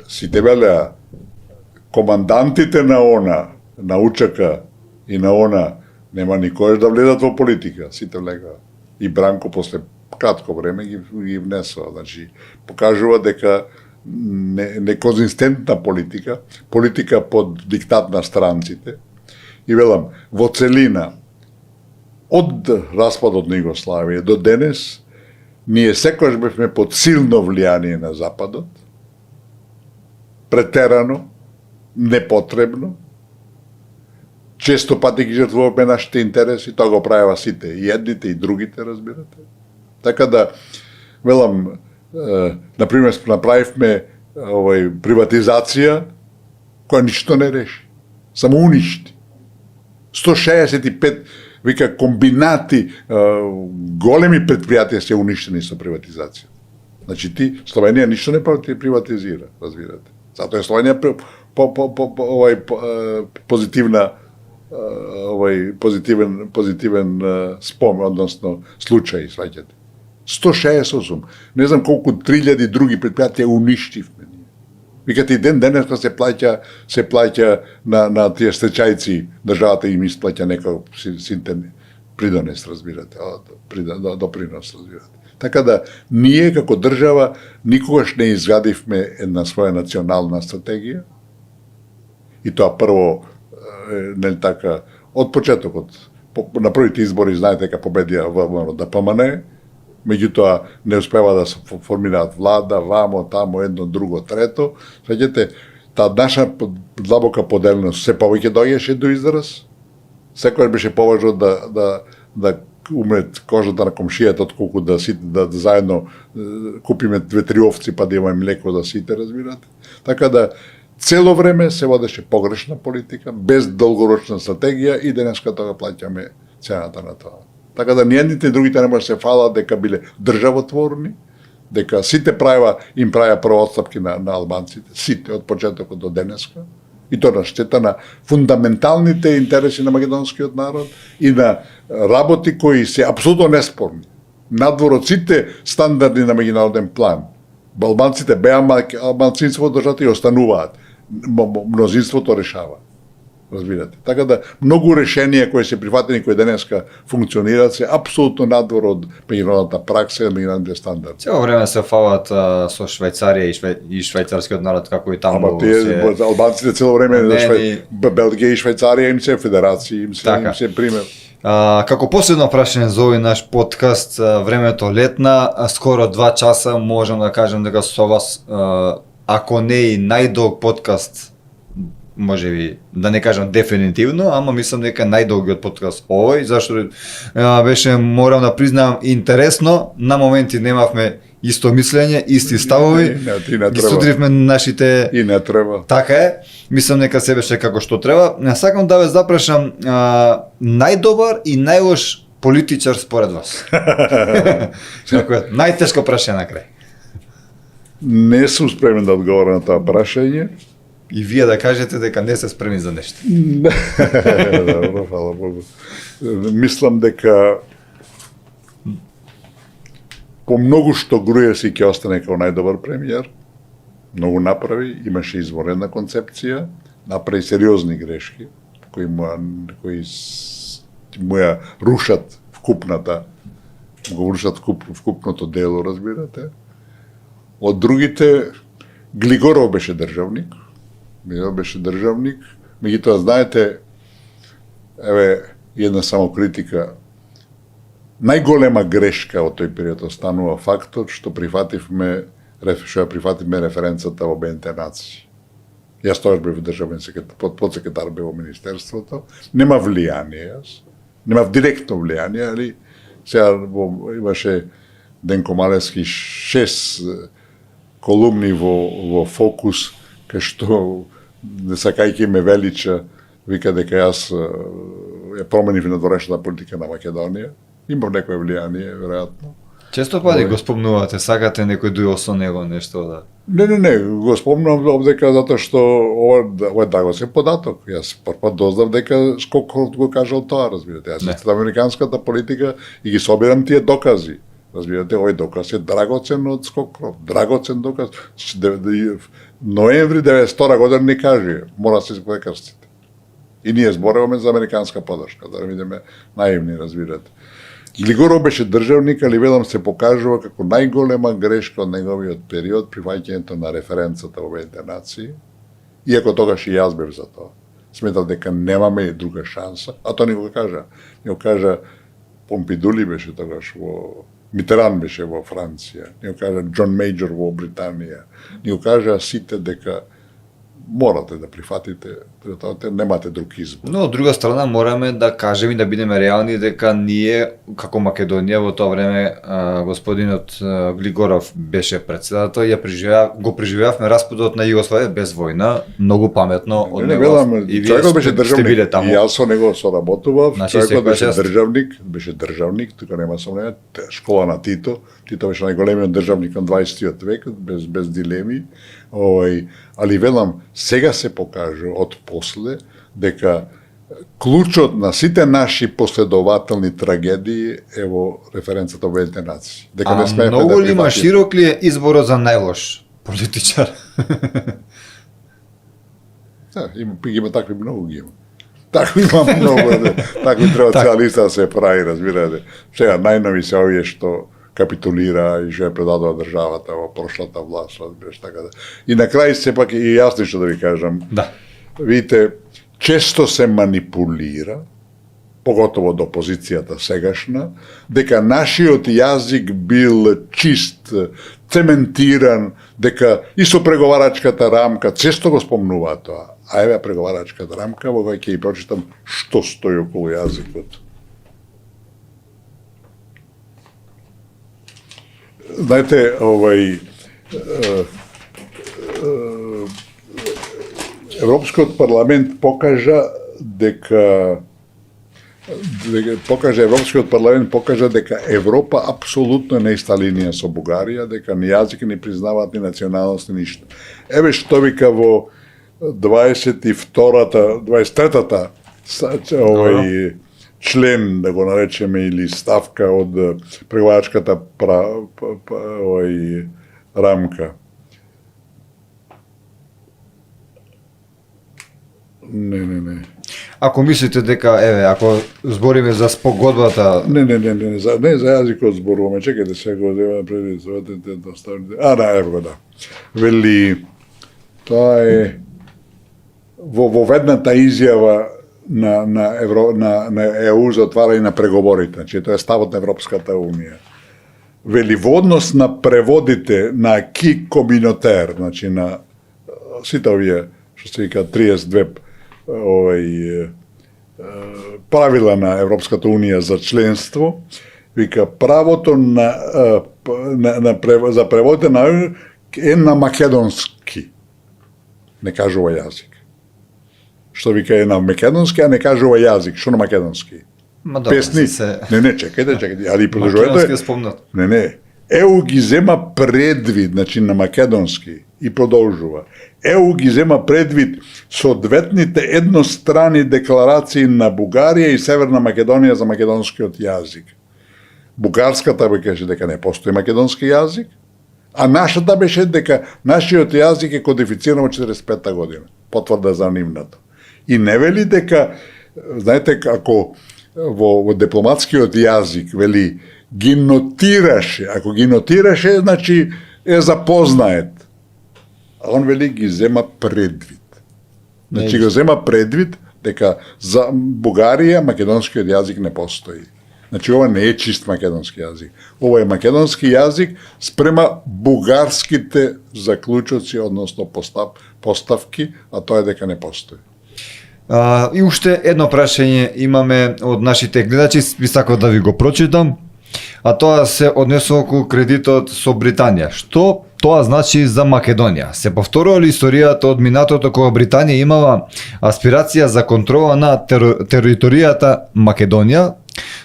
сите велеа командантите на ОНА, на УЧК и на ОНА нема никој да влезат во политика, сите влега. И Бранко после кратко време ги внесува, значи покажува дека неконзистентна политика под диктат на странците. И велам, во целина, од распадот на Југославија до денес, ние секогаш бевме под силно влијание на Западот, претерано, непотребно, често пати ги жртвуваме нашите интереси, тоа го правева сите, и едните и другите, разбирате. Така да, велам, например, направивме приватизација која ништо не реши, само уништи. 165 вика комбинати, големи предпријатија се уништени со приватизација. Значи Словенија ништо не приватизира, разбирате. Затоа е Словенија позитивен спомен, односно случај, сваќате. 168, не знам колку 3000 други предпријатија уништивме. Викате и денес се плаќа на тие стечајци, државата им исплаќа некој синтен придонес, разбирате, допринос, разбирате. Така да, ние како држава никогаш не изградивме една своја национална стратегија, и тоа прво, нели така, од почетокот, на првите избори, знаете дека победија ВМРО ДПМН, меѓутоа не успева да се формираат влада, вамо, тамо, едно, друго, трето. Свеќате, таа наша длабока поделеност се повеќе доаѓаше до израз. Секој беше поважно да умре кожата на комшијата, отколку да заедно купиме 2-3 овци па да имаме млеко да сите, разбирате. Така да цело време се водеше погрешна политика, без долгорочна стратегија и денеска тоа плаќаме цената на тоа. Така да ни едните и другите не може се фалат дека биле државотворни, дека сите им правеа прво отстапки на албанците, сите од почетокот до денеска, и тоа на штета на фундаменталните интереси на македонскиот народ и на работи кои се апсолутно неспорни. Надвор од сите стандарди на меѓународен план. Албанците беа малцинство од државата и остануваат. Мнозинството решава. Разбирате. Така да, многу решенија кои се прифатени, кои денеска функционираат, се апсолутно надвор од меѓународната пракса и меѓународните стандарди. Цело време се фалат со Швајцарија и швајцарскиот народ, како и таму албанците цело време, Белгија и Швајцарија им се федерации, им се пример. Како последно прашање за овој наш подкаст, времето летна, скоро 2 часа, можам да кажам дека со вас, ако не и најдолг подкаст, може би, да не кажам дефинитивно, ама мислам дека најдолгиот подкаст овој, зашто беше, морам да признам, интересно, на моменти немавме исто мислење, исти ставови, ги судривме нашите... И не треба. Така е, мислам дека се беше како што треба. Сакам да ве запрашам, најдобар и најлош политичар според вас? Најтешко прашање на крај. Не сум спремен да одговорам на тоа прашање. И вие да кажете дека не се спремни за нешто. Добро, фала Богу. Мислам дека по многу што Груевски ќе остане како најдобар премиер, многу направи, имаше изворена концепција, направи сериозни грешки, кои му ја рушат вкупното дело, разбирате. Од другите, Глигоров беше државник, меѓутоа, знаете, една само критика, најголема грешка од тој период останува фактот што прифативме референцата во БНТ нации. Јас тогаш бев државен подсекретар бев во министерството, нема влијание, немав директно влијание, али сега имаше Денко Малевски 6 колумни во Фокус, кај што сакајќи ме велича, вика дека јас ја променив надворешната политика на Македонија. Имав некој влијание, веројатно. Често пати го спомнувате, сакате некој дуел со него нешто да... Не, го спомнувам дека затоа што ова дагосен податок. Јас првпат дознав дека Скоков го кажал тоа, разбирате. Јас следам американската политика и ги собирам тие докази. Разбирате, овој доказ е драгоцен од Скокров, драгоцен доказ. Ноември 92 година ни кажи, мора да се крстите. И ние зборуваме за американска подршка, да бидеме наивни, разбирате. Глигоров беше државник, али велам се покажува како најголема грешка од неговиот период прифаќањето на референцата во Обединетите нации, иако тогаш и јас бев за тоа. Сметав дека немаме друга шанса, а тоа ни го кажа. Ни го кажа Помпидули беше тогаш во Митеран беше во Франција, ни го кажа Џон Мејџор во Британија, ни го кажа сите дека морате да прифатите, немате друг избор. Но од друга страна мораме да кажеме и да бидеме реални дека ние како Македонија во тоа време господинот Глигоров беше председател, го преживеавме распадот на Југославија без војна, многу паметно од него. И вие беше сте биле таму. И јас со него соработував, човекот беше државник. државник, тука нема сомнение, школа на Тито. Тито беше најголемиот државник на 20-тиот век, без дилеми. Али велам, сега се покажа од после дека клучот на сите наши последователни трагедии е во референцата Обединетите нации. Дека не сме многу ли има широк ли е изборот за најлош политичар? Има такви многу ги има. Такви има многу, такви треба цела листа да се прави, разбирате. Сега најнови се овие што капитулира и што ја предадува државата во прошлата власт, разбираш, така да. И на крај сепак и јас нешто да ви кажам. Да. Видите, често се манипулира, поготово од опозицијата сегашна, дека нашиот јазик бил чист, цементиран, дека и со преговарачката рамка, често го спомнуваат тоа. А еве преговарачката рамка, во која ќе ја прочитам што стои околу јазикот. Знаете, Европскиот парламент покажа дека Европа апсолутно не е иста линија со Бугарија, дека ни јазик не признаваат ни националност ни ништо. Еве што вика во 23-та член, да го наречеме, или ставка од преговарачката рамка. Не. Ако мислите дека, ако збориме за спогодбата... Не, за јазикот зборуваме, чекајте се го зема преди, ево го, да. Вели, тоа е во ведната изјава на ЕУ за отварање на преговорите, значи тоа е ставот на Европската Унија. Вели, во однос на преводите на ки коминотер, значи на сите овие, што се вика 32 правила на Европската Унија за членство, вика правото за преводите на е на македонски. Не кажува јазик. Што вика е на македонски, а не кажува јазик. Што на македонски? Песни? Не, чекајте, али продолжувате. Не. ЕУ ги зема предвид, значи на македонски, и продолжува. ЕУ ги зема предвид соодветните еднострани декларации на Бугарија и Северна Македонија за македонскиот јазик. Бугарската беше дека не постои македонски јазик, а нашата беше дека нашиот јазик е кодифициран во 45-та година. Потврда за нивната. И не вели дека, знаете, ако во дипломатскиот јазик вели ги нотираше, ако ги нотираше, значи е запознает. А он вели ги зема предвид. Значи го зема предвид дека за Бугарија македонскиот јазик не постои. Значи ова не е чист македонски јазик. Ова е македонски јазик спрема бугарските заклучоци, односно поставки, а тоа е дека не постои. И уште едно прашање имаме од нашите гледачи, би сакал да ви го прочитам, а тоа се однесува околу кредитот со Британија. Што тоа значи за Македонија? Се повторува ли историјата од минатото кога Британија имала аспирација за контрола на територијата Македонија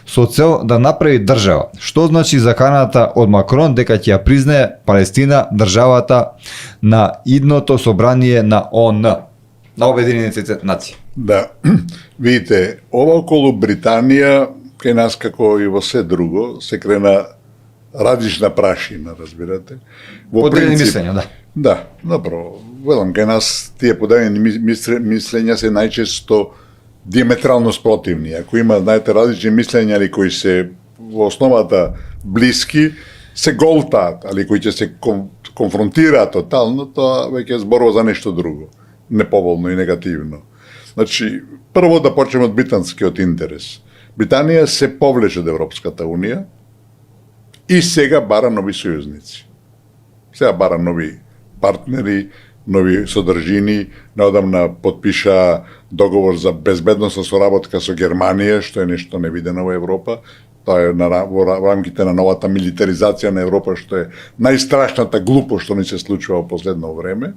со цел да направи држава? Што значи заканата од Макрон дека ќе ја признае Палестина државата на идното собрание на ООН, на Обединетите нации? Да, видите, ова околу Британија, кај нас како и во се друго, се крена различна прашина, разбирате. Поделени мислења, да. Да, добро. Велам, кај нас тие поделени мислења се најчесто диаметрално спротивни. Ако има, знаете, различни мислења или кои се во основата блиски, се голтаат, али кои ќе се конфронтираат тотално, тоа веќе зборува за нешто друго, неповолно и негативно. Значи, прво да почнеме од британскиот интерес. Британија се повлече од Европската Унија и сега бара нови сојузници. Сега бара нови партнери, нови содржини, неодамна подпиша договор за безбедносна соработка со Германија, што е нешто невидено во Европа. Тоа е во рамките на новата милитаризација на Европа, што е најстрашната глупост што ни се случува во последно време.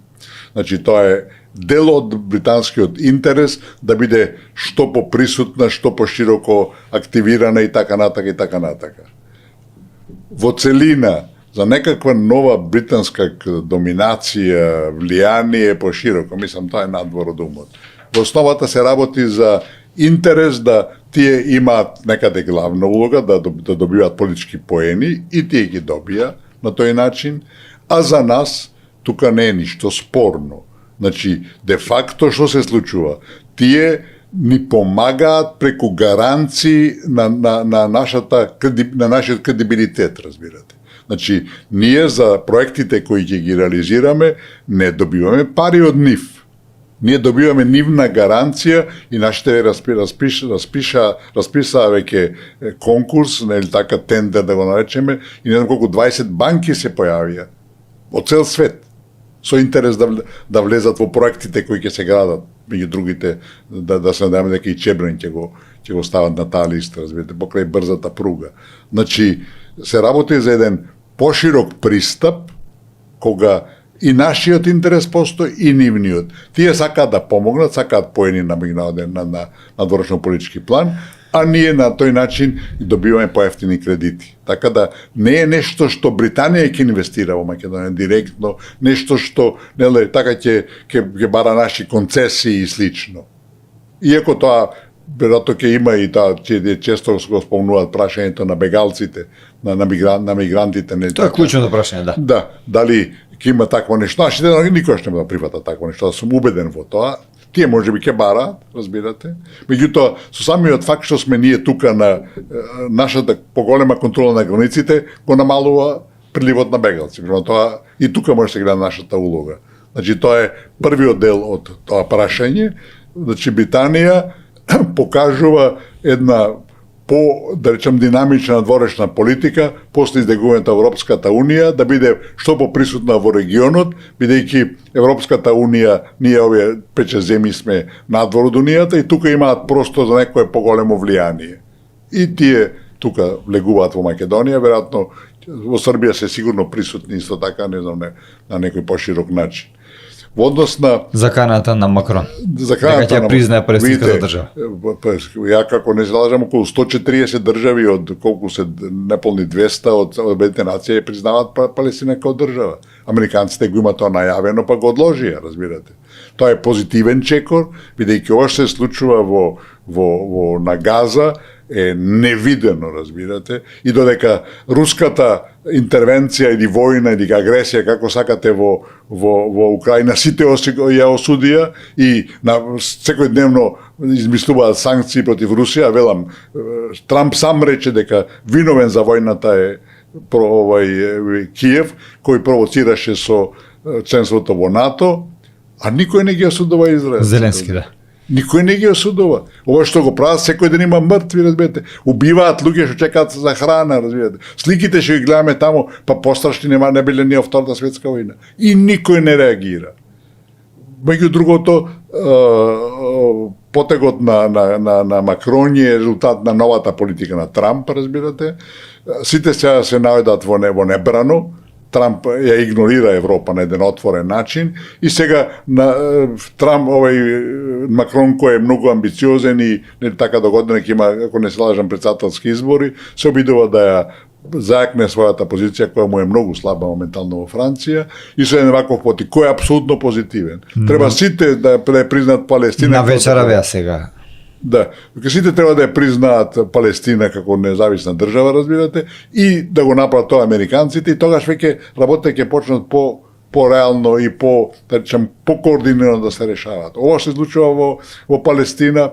Значи, тоа е дел од британскиот интерес да биде што поприсутна, што пошироко активирана и така натака и така натака. Во целина, за некаква нова британска доминација, влијание пошироко, мислам, тоа е надвор од умот. Во основата се работи за интерес да тие имаат некаде главна улога, да добиваат политички поени и тие ги добија на тој начин, а за нас тука не е ништо спорно. Значи, де факто што се случува? Тие ни помагаат преку гаранции на нашиот кредибилитет, разбирате. Значи, ние за проектите кои ќе ги реализираме не добиваме пари од нив. Ние добиваме нивна гаранција и нашите расписаа веќе конкурс, или така тендер да го наречеме, и не знам колку 20 банки се појавија од цел свет со интерес да влезат во проектите кои ќе се градат, меѓу другите да се надеваме дека и Чебрин ќе го стават на таа листа, разбирате, покрај брзата пруга. Значи, се работи за еден поширок пристап кога и нашиот интерес постои и нивниот. Тие сакаат да помогнат, сакаат поени на надворешно политички план, а ние на тој начин добиваме поевтини кредити. Така да не е нешто што Британија ќе инвестира во Македонија директно, нешто што така ќе бара наши концесии и слично. Иако тоа веројатно ќе има и таа често го спомнуваат прашањето на бегалците, на мигрантите, не. Тоа е клучното прашање, да. Да, дали ќе има такво нешто, нашите никош нема да прифатат такво нешто, да сум убеден во тоа. Тие можеби ќе бараат, разбирате. Меѓутоа, со самиот факт што сме ние тука на нашата поголема контрола на границите, го намалува приливот на бегалци. Према тоа и тука може да се гледа нашата улога. Значи тоа е првиот дел од тоа прашање. Значи Британија покажува една да речем динамична надворешна политика после издегувањето на Европската Унија да биде што поприсутна во регионот, бидејќи Европската Унија, ние овие 5-6 земји сме надвор од Унијата и тука имаат простор за некое поголемо влијание. И тие тука влегуваат во Македонија, веројатно во Србија се сигурно присутни исто така, не знам, на некој поширок начин. Во однос на заканата на Макрон. Заканата дека ќе признае палестинската држава. Ја како не се лажам, околу 140 држави од колку се неполни 200 од Обединетите нации признаваат Палестина како држава. Американците го имаат тоа најавено, па го одложија, разбирате. Тоа е позитивен чекор, бидејќи ова што се случува на Газа е невидено, разбирате, и додека руската интервенција или војна или агресија, како сакате, во Украина, сите ја осудија и секојдневно измислуваат санкции против Русија. Велам, Трамп сам рече дека виновен за војната е Киев, кој провоцираше со членството во НАТО, а никој не ги осудува Израел. Зеленски, да. Никој не ги осудува. Ова што го прават, секој ден има мртви, разбирате. Убиваат луѓе што чекаат за храна, разбирате. Сликите што ги гледаме таму, па пострашни не биле ни во Втората светска војна. И никој не реагира. Меѓу другото, потегот на Макрон е резултат на новата политика на Трамп, разбирате. Сите сега се наоѓаат во небрано. Трамп ја игнорира Европа на еден отворен начин и сега на Трамп, Макрон кој е многу амбициозен и не така догодина ќе има, ако не се лажам, председателски избори, се обидува да ја зајакне својата позиција која му е многу слаба моментално во Франција и со еден ваков поти кој е апсолутно позитивен. Треба сите да признаат Палестина. На вечера беа сега. Да, дека сите треба да ја признаат Палестина како независна држава, разбирате, и да го направат тоа американците, и тогаш веќе работите ќе почнат по-реално и да речем, по-координирано да се решаваат. Ова се случува во Палестина,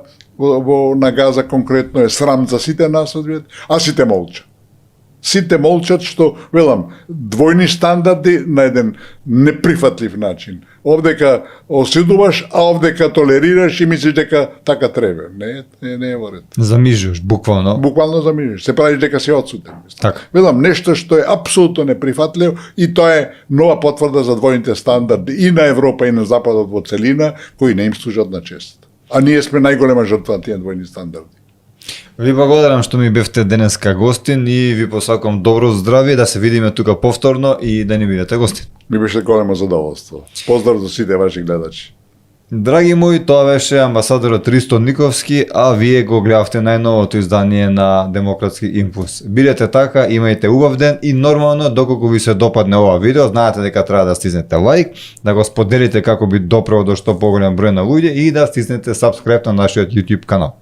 на Газа конкретно е срам за сите нас, разбирате, а сите молчат. Сите молчат што, велам, двојни стандарди на еден неприфатлив начин. Овдека осудуваш, а овдека толерираш и мислиш дека така треба. Не е во ред. Замижуваш, буквално. Буквално замижуваш. Се правиш дека си отсуден. Така. Велам, нешто што е апсолутно неприфатливо и тоа е нова потврда за двојните стандарди и на Европа и на Западот во целина, кои не им служат на чест. А ние сме најголема жртва на тие двојни стандарди. Ви благодарам што ми бевте денеска гостин и ви посакам добро здравје, да се видиме тука повторно и да ни бидете гостин. Ми беше големо задоволство. Поздрав до сите ваши гледачи. Драги мои, тоа беше амбасадорот Ристо Никовски, а вие го гледавте најновото издание на Демократски импулс. Бидете така, имајте убав ден и нормално, доколку ви се допадне ова видео, знаете дека треба да стиснете лайк, да го споделите како би допрел до што поголем број на луѓе и да стиснете subscribe на нашиот YouTube канал.